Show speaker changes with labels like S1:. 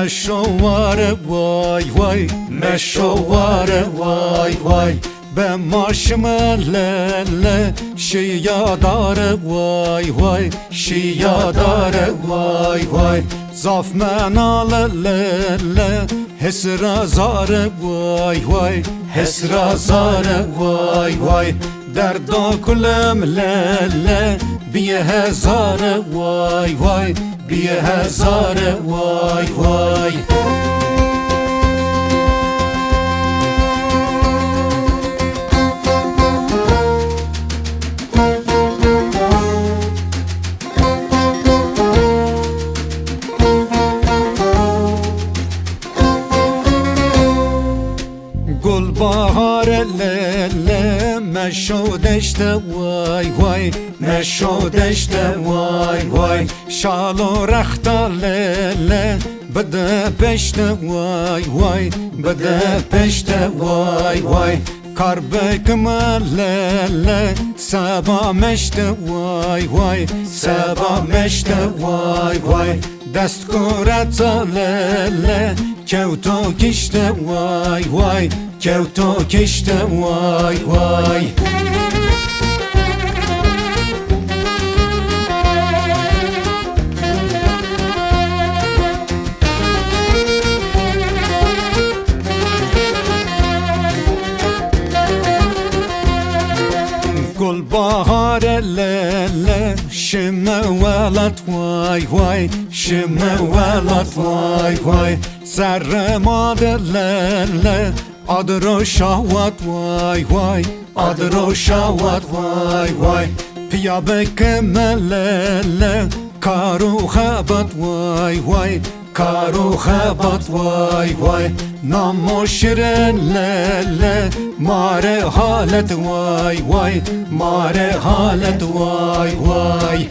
S1: مشوار وای وای مشوار وای وای به ماشملل شیادار وای وای شیادار وای وای زاف منال حسرا زار وای وای حسرا زار وای وای دردا کلم لله بیه هزار وای وای بیه هزار وای وای گل بهار لیله مشو دشت وای وای مشو دشت وای وای شال و رخت لیله بده پشت وای وای بده پشت وای وای کار بکم لیله سبا مشت وای وای سبا مشت وای وای دست کورت لیله کوتو کشت وای وای کوتو کشت وای وای گل بهار لیله شم ولد وای وای شم ولد وای وای سر مادر لیله آدرو شاوت وای وای آدرو شاوت وای وای پیا بکم لیله کارو خبت وای وای کارو خبت وای وای نامو شیرین لیله ماره حالت وای وای ماره حالت وای وای